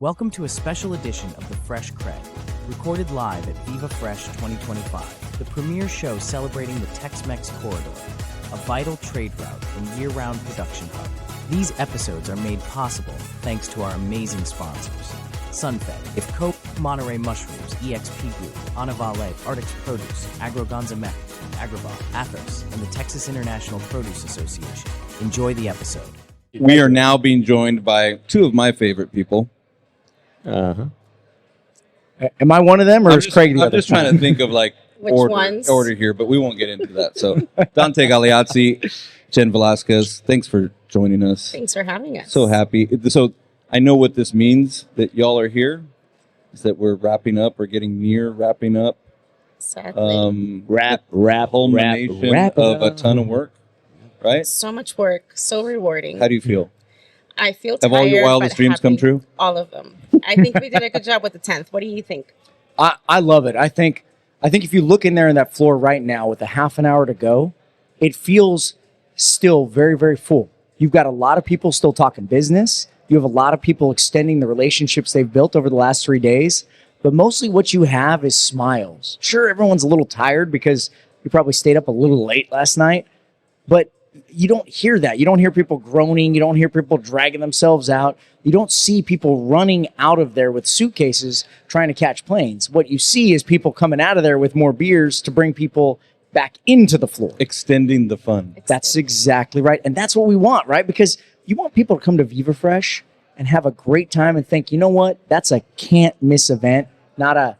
Welcome to a special edition of the Fresh Cred, recorded live at Viva Fresh 2025, the premier show celebrating the Tex-Mex corridor, a vital trade route and year-round production hub. These episodes are made possible thanks to our amazing sponsors: Sunfed, Ifco, Monterey Mushrooms, EXP Group, Anavale, Arctic's Produce, Agrogonzamek, Agribot, Athos, and the Texas International Produce Association. Enjoy the episode. We are now being joined by two of my favorite people. Am I one of them, or is Craig the other? I'm just trying to think of like Which order here, but we won't get into that. So, Dante Galeazzi, Jen Velasquez, thanks for joining us. Thanks for having us. So happy. So I know what this means that y'all are here. Is that we're wrapping up or getting near wrapping up? Sadly. Wrap culmination of a ton of work, right? So much work, so rewarding. How do you feel? I feel Have tired, all your wildest but dreams happy. come true? All of them. I think we did a good job with the 10th. What do you think? I love it. I think if you look in there in that floor right now with a half an hour to go, it feels still very, very full. You've got a lot of people still talking business. You have a lot of people extending the relationships they've built over the last 3 days. But mostly what you have is smiles. Sure, everyone's a little tired because you probably stayed up a little late last night, but you don't hear that. You don't hear people groaning. You don't hear people dragging themselves out. You don't see people running out of there with suitcases trying to catch planes. What you see is people coming out of there with more beers to bring people back into the floor. Extending the fun. That's exactly right. And that's what we want, right? Because you want people to come to Viva Fresh and have a great time and think, you know what? That's a can't miss event. Not a,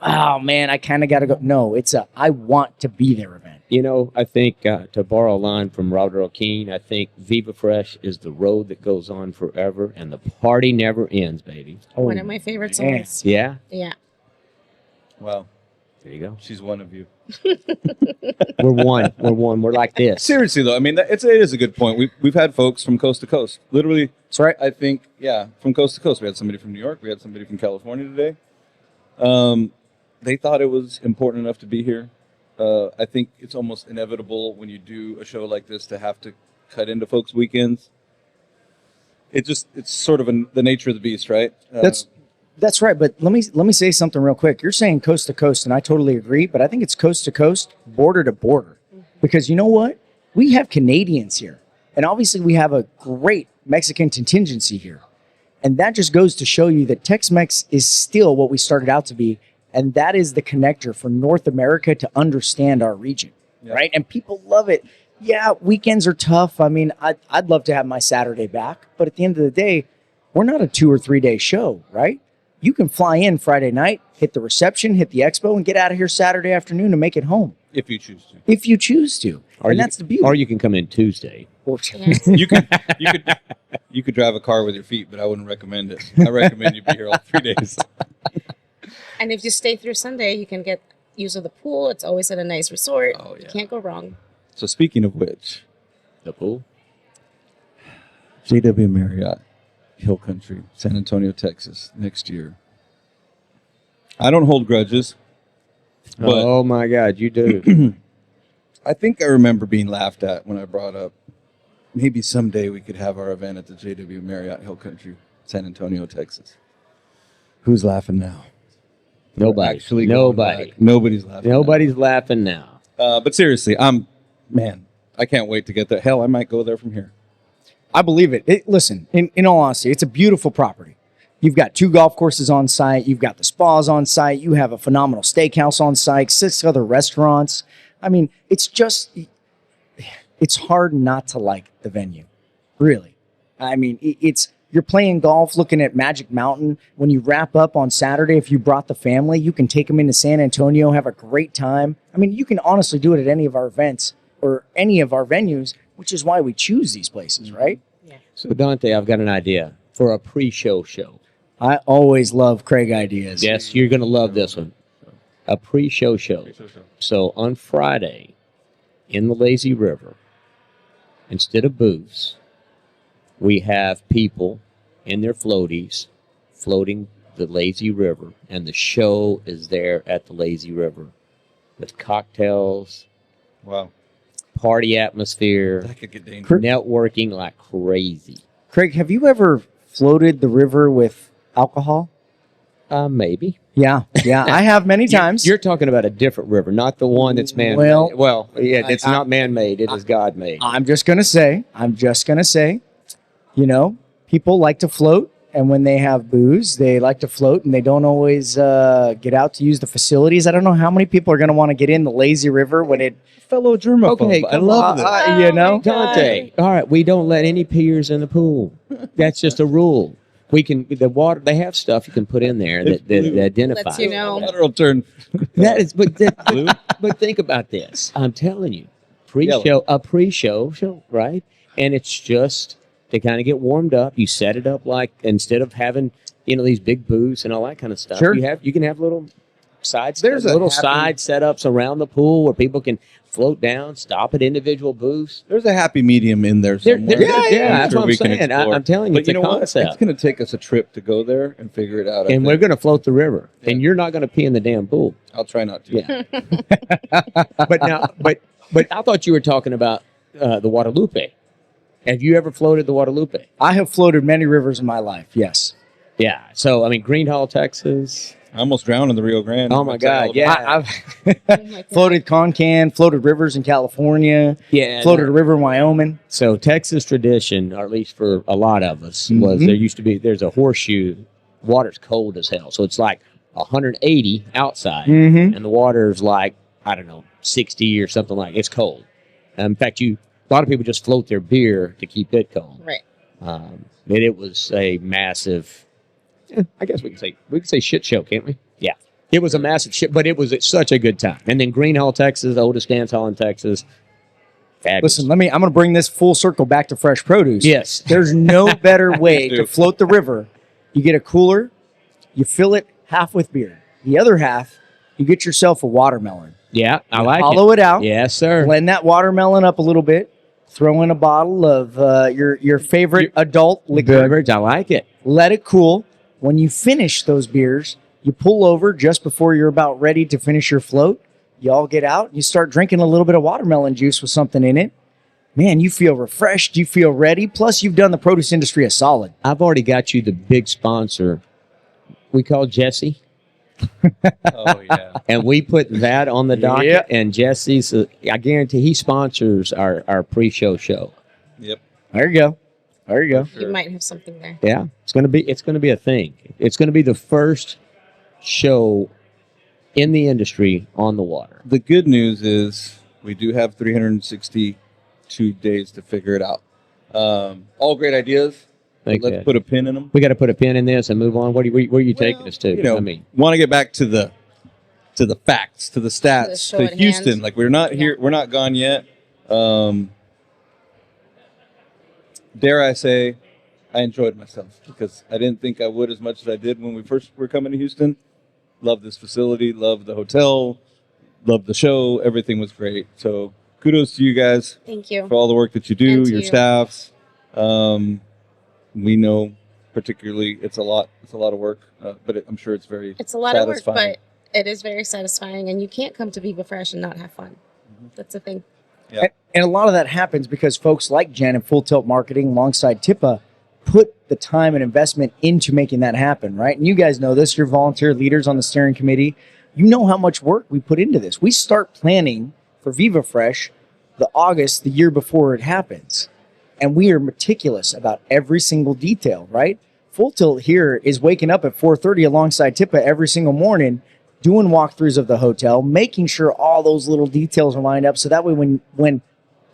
oh man, I kind of got to go. No, it's a, I want to be there event. You know, I think, to borrow a line from Robert O'Keefe, I think Viva Fresh is the road that goes on forever, and the party never ends, baby. One of my favorite man. songs. Yeah? Yeah. Wow. There you go. She's one of you. We're one. We're one. We're like this. Seriously though, I mean, it is a good point. We've had folks from coast to coast. Literally, That's right. I think, yeah, from coast to coast. We had somebody from New York. We had somebody from California today. They thought it was important enough to be here. I think it's almost inevitable when you do a show like this to have to cut into folks' weekends. It's sort of the nature of the beast, right? That's right. But let me say something real quick. You're saying coast to coast, and I totally agree. But I think it's coast to coast, border to border, because you know what? We have Canadians here, and obviously we have a great Mexican contingency here, and that just goes to show you that Tex-Mex is still what we started out to be, and that is the connector for North America to understand our region, right? And people love it. Yeah, weekends are tough. I mean, I'd love to have my Saturday back, but at the end of the day, we're not a 2 or 3 day show, right? You can fly in Friday night, hit the reception, hit the expo, and get out of here Saturday afternoon and make it home. If you choose to. If you choose to. That's the beauty. Or you can come in Tuesday. You could drive a car with your feet, but I wouldn't recommend it. I recommend you be here all 3 days. And if you stay through Sunday, you can get use of the pool. It's always at a nice resort. Oh, yeah. You can't go wrong. So speaking of which, The pool? JW Marriott, Hill Country, San Antonio, Texas, next year. I don't hold grudges, but Oh, my God, you do. I think I remember being laughed at when I brought up maybe someday we could have our event at the JW Marriott, Hill Country, San Antonio, Texas. Who's laughing now? Nobody. Actually going Nobody. back. Nobody's laughing. Nobody's laughing now. But seriously, I can't wait to get there. Hell, I might go there from here. I believe it. Listen, in all honesty, it's a beautiful property. You've got 2 golf courses on site. You've got the spas on site. You have a phenomenal steakhouse on site, 6 other restaurants. I mean, it's hard not to like the venue, really. I mean, you're playing golf, looking at Magic Mountain. When you wrap up on Saturday, if you brought the family, you can take them into San Antonio, have a great time. I mean, you can honestly do it at any of our events or any of our venues, which is why we choose these places, right? Yeah. So, Dante, I've got an idea for a pre-show show. I always love Craig ideas. Yes, you're going to love this one. A pre-show show. So on Friday, in the lazy river, instead of booths, we have people in their floaties floating the lazy river, and the show is there at the lazy river with cocktails, Wow. party atmosphere, That could get dangerous. networking like crazy. Craig, have you ever floated the river with alcohol? Maybe. Yeah, I have many times. You're talking about a different river, not the one that's man-made. Well, Yeah, it's not man-made. It is God-made. I'm just gonna say, people like to float, and when they have booze, they like to float, and they don't always get out to use the facilities. I don't know how many people are gonna want to get in the lazy river when it. Fellow germaphobe. Okay, I love this. Dante. All right, we don't let any peers in the pool. That's just a rule. We can the water. They have stuff you can put in there that identifies. Lets you know. Water will turn. That is, but think about this. I'm telling you, a pre-show show, right? And it's just to kind of get warmed up. You set it up like instead of having these big booths and all that kind of stuff. Sure. You can have little side happy- setups around the pool where people can float down, stop at individual booths. There's a happy medium in there There- somewhere. yeah, that's sure what I'm we can saying. explore. I'm telling you, But it's you a know what? concept. It's going to take us a trip to go there and figure it out. And we're going to float the river, Yeah. and you're not going to pee in the damn pool. I'll try not to. Yeah. but I thought you were talking about the Guadalupe. Have you ever floated the Guadalupe? I have floated many rivers in my life. Yes. Yeah. So I mean, Greenhall, Texas. I almost drowned in the Rio Grande. Oh my God! Yeah. I've Oh my God. floated Concan, floated rivers in California, Yeah. floated a river in Wyoming. So Texas tradition, or at least for a lot of us, was there's a horseshoe. Water's cold as hell, so it's like 180 outside, and the water's like I don't know 60 or something like. It's cold. In fact, a lot of people just float their beer to keep it cold. Right. And it was a massive. I guess we can say shit show, can't we? Yeah. It was a massive shit, but it was such a good time. And then Greenhall, Texas, the oldest dance hall in Texas. Fabulous. Listen, I'm going to bring this full circle back to fresh produce. Yes. There's no better way to float the river. You get a cooler, you fill it half with beer. The other half, you get yourself a watermelon. Yeah, I like Hollow it out. Yes, sir. Blend that watermelon up a little bit. Throw in a bottle of your favorite adult liquor. Beverage, I like it. Let it cool. When you finish those beers, you pull over just before you're about ready to finish your float. You all get out. You start drinking a little bit of watermelon juice with something in it. Man, you feel refreshed. You feel ready. Plus, you've done the produce industry a solid. I've already got you the big sponsor. We call Jesse, Oh yeah. and we put that on the docket. Yep. And Jesse's, I guarantee, he sponsors our pre-show show. Yep. There you go. There you go. You might have something there. Yeah, it's gonna be a thing. It's gonna be the first show in the industry on the water. The good news is we do have 362 days to figure it out. All great ideas. But let's put a pin in them. We got to put a pin in this and move on. Where are you taking us to? I want to get back to the facts, to the stats, show to at Houston. hand. Like we're not here, we're not gone yet. Dare I say, I enjoyed myself because I didn't think I would as much as I did when we first were coming to Houston. Love this facility, love the hotel, love the show. Everything was great. So kudos to you guys Thank you. for all the work that you do, And to your you. staffs. We know particularly it's a lot of work, but I'm sure it's very It's a lot of work, satisfying. but it is very satisfying, and you can't come to Viva Fresh and not have fun. That's the thing. Yeah. And a lot of that happens because folks like Jen and Full Tilt Marketing alongside TIPA put the time and investment into making that happen, right? And you guys know this. You're volunteer leaders on the steering committee. You know how much work we put into this. We start planning for Viva Fresh the year before it happens. And we are meticulous about every single detail, right? Full Tilt here is waking up at 4:30 alongside TIPA every single morning, doing walkthroughs of the hotel, making sure all those little details are lined up. So that way when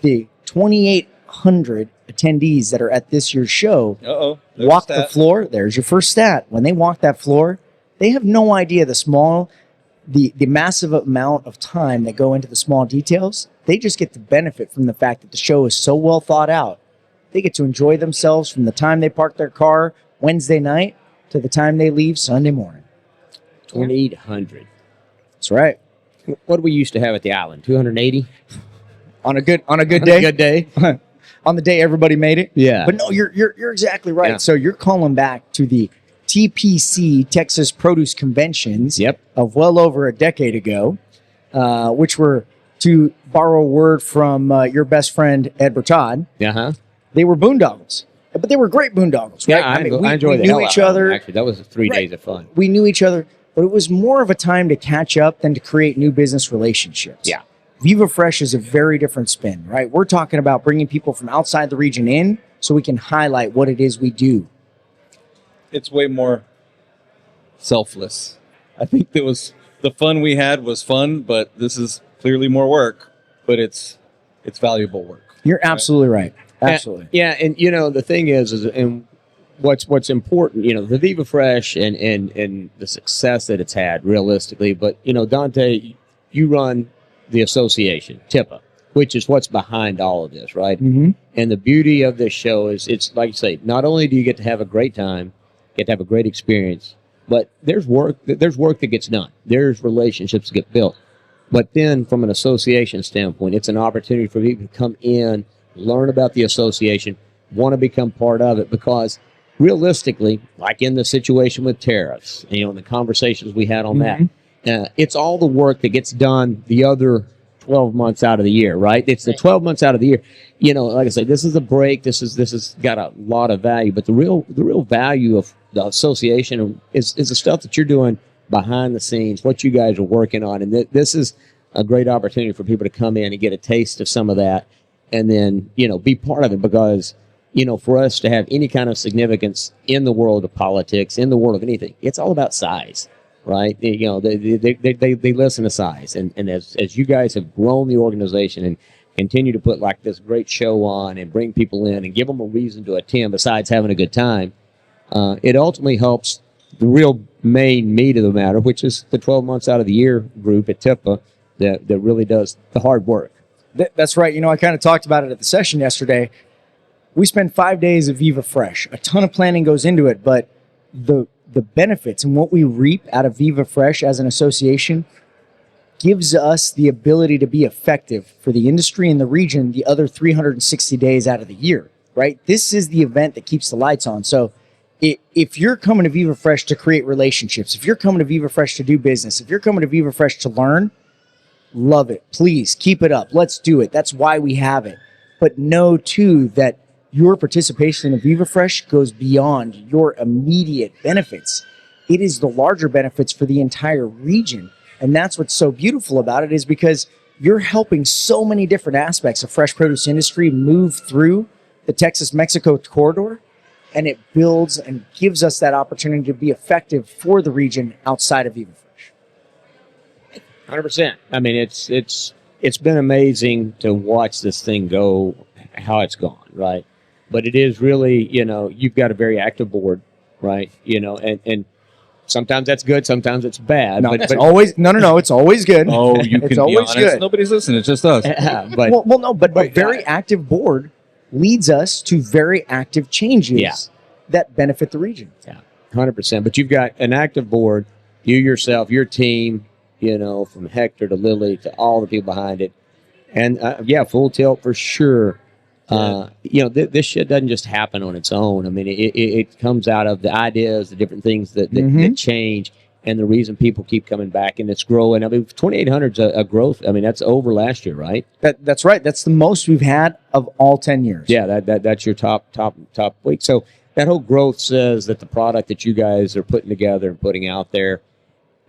the 2,800 attendees that are at this year's show There's walk a the stat. floor, there's your first stat. When they walk that floor, they have no idea the massive amount of time that go into the small details. They just get to benefit from the fact that the show is so well thought out. They get to enjoy themselves from the time they park their car Wednesday night to the time they leave Sunday morning. 2,800. That's right. What do we used to have at the island? 280 On a good day. Good day. On the day everybody made it. Yeah. But no, you're exactly right. Yeah. So you're calling back to the TPC Texas Produce Conventions Yep. of well over a decade ago, which were, to borrow a word from your best friend Ed Bertod, Uh huh. they were boondoggles. but they were great boondoggles, right? Yeah, I we enjoyed the knew hell each out of them, other. actually, that was 3 Right. days of fun. We knew each other, but it was more of a time to catch up than to create new business relationships. Yeah. Viva Fresh is a very different spin, right? We're talking about bringing people from outside the region in so we can highlight what it is we do. It's way more selfless. I think the fun we had was fun, but this is clearly more work, but it's valuable work. You're absolutely right. Absolutely. Yeah, and the thing is and what's important, the Viva Fresh and the success that it's had realistically, but Dante, you run the association, TIPA, which is what's behind all of this, right? Mm-hmm. And the beauty of this show is it's like you say, not only do you get to have a great time, get to have a great experience, but there's work that gets done. There's relationships that get built. But then from an association standpoint, it's an opportunity for people to come in, learn about the association, want to become part of it, because realistically, like in the situation with tariffs, and the conversations we had on that, it's all the work that gets done the other 12 months out of the year, right? It's the 12 months out of the year. Like I say, this is a break. This is got a lot of value, but the real value of the association is the stuff that you're doing behind the scenes, what you guys are working on, and this is a great opportunity for people to come in and get a taste of some of that, and then be part of it, because for us to have any kind of significance in the world of politics, in the world of anything, it's all about size. Right, they listen to size, and as you guys have grown the organization and continue to put like this great show on and bring people in and give them a reason to attend besides having a good time, it ultimately helps the real main meat of the matter, which is the 12 months out of the year group at TIPA that really does the hard work. That's right. I kind of talked about it at the session yesterday. We spend 5 days of Viva Fresh. A ton of planning goes into it, but the benefits and what we reap out of Viva Fresh as an association gives us the ability to be effective for the industry and the region the other 360 days out of the year, right? This is the event that keeps the lights on. So if you're coming to Viva Fresh to create relationships, if you're coming to Viva Fresh to do business, if you're coming to Viva Fresh to learn, love it. Please keep it up. Let's do it. That's why we have it. But know, too, that your participation in Viva Fresh goes beyond your immediate benefits. It is the larger benefits for the entire region. And that's what's so beautiful about it, is because you're helping so many different aspects of fresh produce industry move through the Texas-Mexico corridor, and it builds and gives us that opportunity to be effective for the region outside of Viva Fresh. 100%. I mean, it's been amazing to watch this thing go, how it's gone, right? But it is really, you've got a very active board, right? And sometimes that's good, sometimes it's bad. No, but it's always it's always good. Oh, you can It's be always honest. good. Nobody's listening. It's just us. but But a very active board leads us to very active changes that benefit the region. yeah, 100%. But you've got an active board, you yourself, your team, from Hector to Lily to all the people behind it, and Fulltilt for sure. This shit doesn't just happen on its own. I mean, it comes out of the ideas, the different things that change, and the reason people keep coming back, and it's growing. I mean, 2,800 is a growth. I mean, that's over last year, right? That's right. That's the most we've had of all 10 years. Yeah, that's your top week. So that whole growth says that the product that you guys are putting together and putting out there,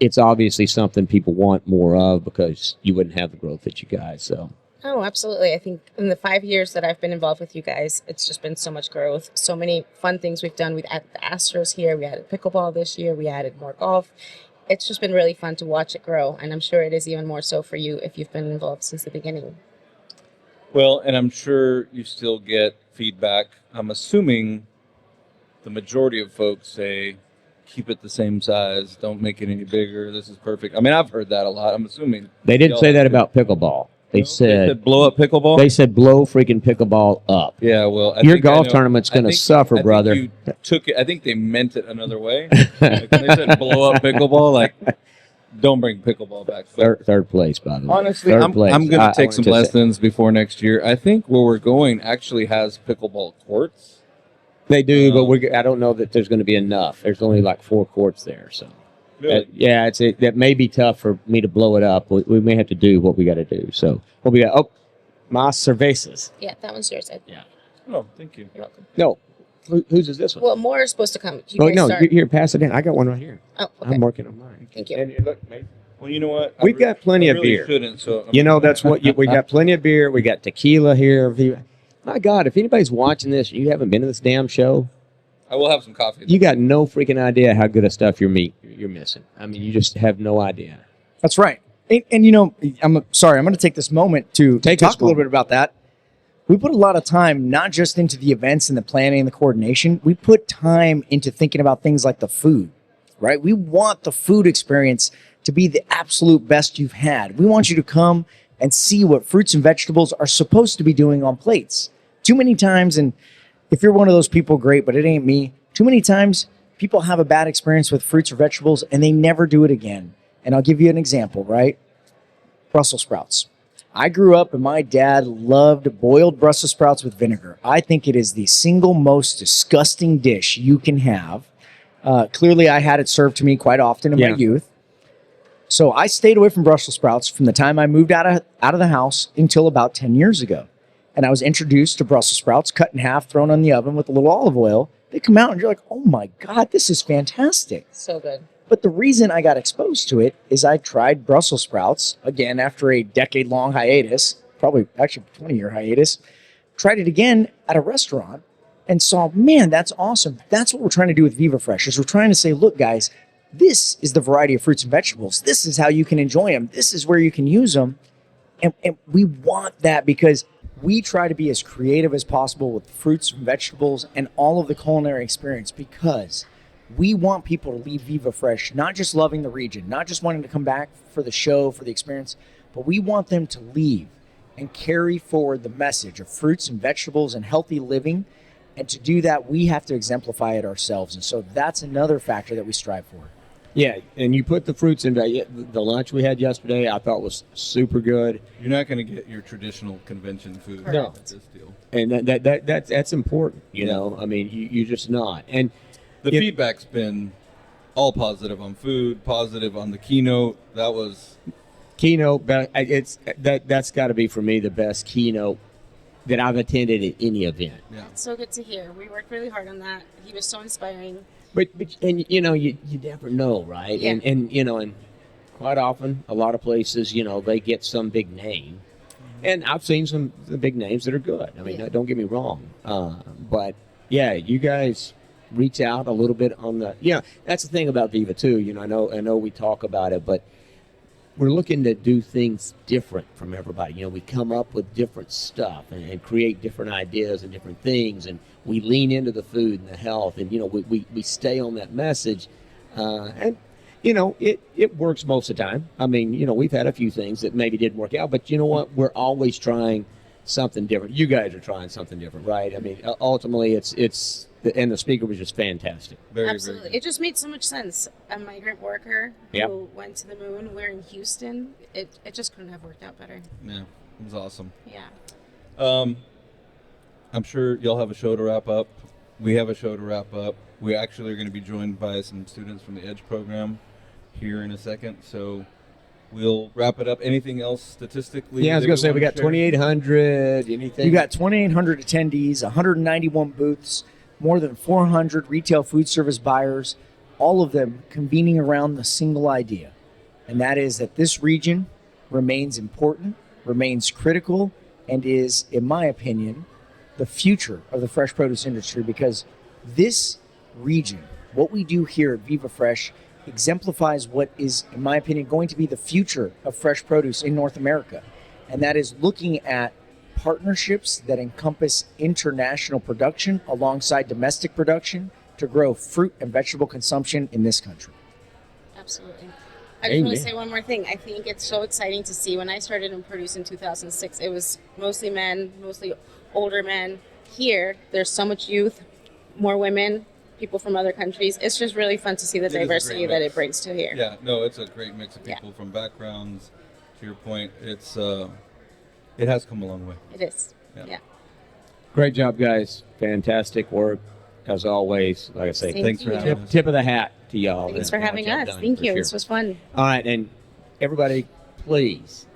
it's obviously something people want more of, because you wouldn't have the growth that you guys. So. Oh, absolutely. I think in the 5 years that I've been involved with you guys, it's just been so much growth. So many fun things we've done. We've added the Astros here. We added pickleball this year. We added more golf. It's just been really fun to watch it grow. And I'm sure it is even more so for you if you've been involved since the beginning. Well, and I'm sure you still get feedback. I'm assuming the majority of folks say, keep it the same size. Don't make it any bigger. This is perfect. I mean, I've heard that a lot. I'm assuming. They didn't say that about pickleball. They said blow up pickleball. They said blow freaking pickleball up. Yeah, well, your golf tournament's going to suffer, brother. You took it. I think they meant it another way. Like when they said blow up pickleball, like don't bring pickleball back. Third place, by the way. Honestly, I'm going to take some lessons before next year. I think where we're going actually has pickleball courts. They do, but I don't know that there's going to be enough. There's only like 4 courts there, so. Really? That may be tough for me to blow it up. We may have to do what we got to do. So what we got? Oh, más cervezas. Yeah, that one's yours. Yeah. Oh, thank you. You're welcome. No, Whose is this one? Well, more is supposed to come. You Oh guys no, start. here, pass it in. I got one right here. Oh, okay. I'm working on mine. Thank you. And look, mate, Well, you know what? We've got plenty of beer. Shouldn't, so you know that's what we got. Plenty of beer. We got tequila here. My God, if anybody's watching this, and you haven't been to this damn show, I will have some coffee. you got no freaking idea how good of stuff you're missing. I mean, you just have no idea. That's right. And you know, I'm sorry, I'm going to take this moment to talk a little bit about that. We put a lot of time, not just into the events and the planning and the coordination. We put time into thinking about things like the food, right? We want the food experience to be the absolute best you've had. We want you to come and see what fruits and vegetables are supposed to be doing on plates. Too many times, and if you're one of those people, great, but it ain't me. Too many times, people have a bad experience with fruits or vegetables, and they never do it again. And I'll give you an example, right? Brussels sprouts. I grew up and my dad loved boiled Brussels sprouts with vinegar. I think it is the single most disgusting dish you can have. Clearly, I had it served to me quite often in my youth. So I stayed away from Brussels sprouts from the time I moved out of the house until about 10 years ago. And I was introduced to Brussels sprouts, cut in half, thrown on the oven with a little olive oil. They come out and you're like, oh my God, this is fantastic. So good. But the reason I got exposed to it is I tried Brussels sprouts, again, after a decade-long hiatus, probably actually 20-year hiatus, tried it again at a restaurant and saw, man, that's awesome. That's what we're trying to do with Viva Fresh, is we're trying to say, look, guys, this is the variety of fruits and vegetables. This is how you can enjoy them. This is where you can use them. And we want that because we try to be as creative as possible with fruits and vegetables and all of the culinary experience, because we want people to leave Viva Fresh not just loving the region, not just wanting to come back for the show, for the experience, but we want them to leave and carry forward the message of fruits and vegetables and healthy living. And to do that, we have to exemplify it ourselves. And so that's another factor that we strive for. Yeah, and you put the fruits in the lunch we had yesterday. I thought was super good. You're not going to get your traditional convention food No. at this deal. And that's important. You know, I mean, you're just not. And the feedback's been all positive on food, positive on the keynote. That was keynote. That's got to be for me the best keynote that I've attended at any event. Yeah. It's so good to hear. We worked really hard on that. He was so inspiring. But and you know you never know, right? Yeah. And you know, and quite often a lot of places, you know, they get some big name, and I've seen some of the big names that are good. I mean, don't get me wrong, but yeah, you guys reach out a little bit on the that's the thing about Viva too. You know, I know we talk about it, but we're looking to do things different from everybody. You know, we come up with different stuff and create different ideas and different things, and we lean into the food and the health, and, you know, we stay on that message. And, you know, it works most of the time. I mean, you know, we've had a few things that maybe didn't work out, but you know what? We're always trying something different. You guys are trying something different, right? I mean, ultimately, it's and the speaker was just fantastic. Absolutely. It just made so much sense. A migrant worker who went to the moon. We're in Houston. It just couldn't have worked out better. Yeah, it was awesome. Yeah. I'm sure y'all have a show to wrap up. We have a show to wrap up. We actually are going to be joined by some students from the EDGE program here in a second. So we'll wrap it up. Anything else statistically? Yeah, I was going to say we got 2,800. Anything? You got 2,800 attendees, 191 booths, more than 400 retail food service buyers, all of them convening around the single idea. And that is that this region remains important, remains critical, and is, in my opinion, the future of the fresh produce industry, because this region, what we do here at Viva Fresh, exemplifies what is, in my opinion, going to be the future of fresh produce in North America. And that is looking at partnerships that encompass international production alongside domestic production to grow fruit and vegetable consumption in this country. Absolutely. I just want to say one more thing. I think it's so exciting to see. When I started in produce in 2006, it was mostly men, mostly older men. Here, there's so much youth, more women, people from other countries. It's just really fun to see the diversity that it brings to here. Yeah, no, it's a great mix of people from backgrounds. To your point, it has come a long way. It is. Yeah. Great job, guys. Fantastic work, as always. Like I say, thanks for having us. Tip of the hat to y'all. Thanks for having us. Thank you. Sure. This was fun. All right, and everybody, please.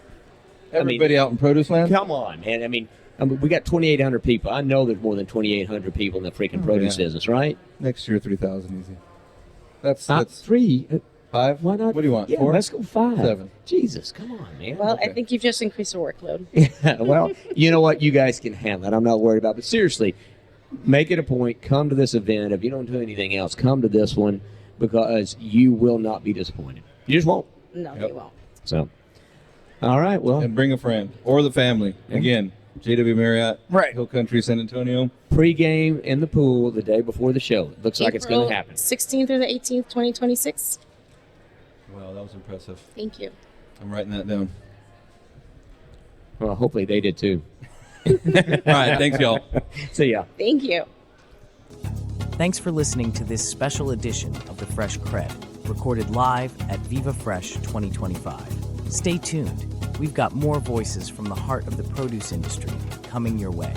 Everybody out in produce land? Come on, man. I mean, I mean, we got 2,800 people. I know there's more than 2,800 people in the freaking produce business, right? Next year, 3,000 easy. That's Not that's 3. 5. Why not? What do you want? Yeah, 4? let's go 5. 7. Jesus, come on, man. Well, Okay. I think you've just increased the workload. Yeah, well, you know what? You guys can handle it. I'm not worried about it. But seriously, make it a point. Come to this event. If you don't do anything else, come to this one because you will not be disappointed. You just won't. No, Yep. you won't. So, all right. Well, And bring a friend or the family. Again, JW Marriott, Right. Hill Country, San Antonio. pregame in the pool the day before the show. It looks like it's going to happen. 16th through the 18th, 2026. Wow, that was impressive. Thank you. I'm writing that down. Well, hopefully they did too. All right, thanks, y'all. See ya. Thank you. Thanks for listening to this special edition of the Fresh Cred, recorded live at Viva Fresh 2025. Stay tuned. We've got more voices from the heart of the produce industry coming your way.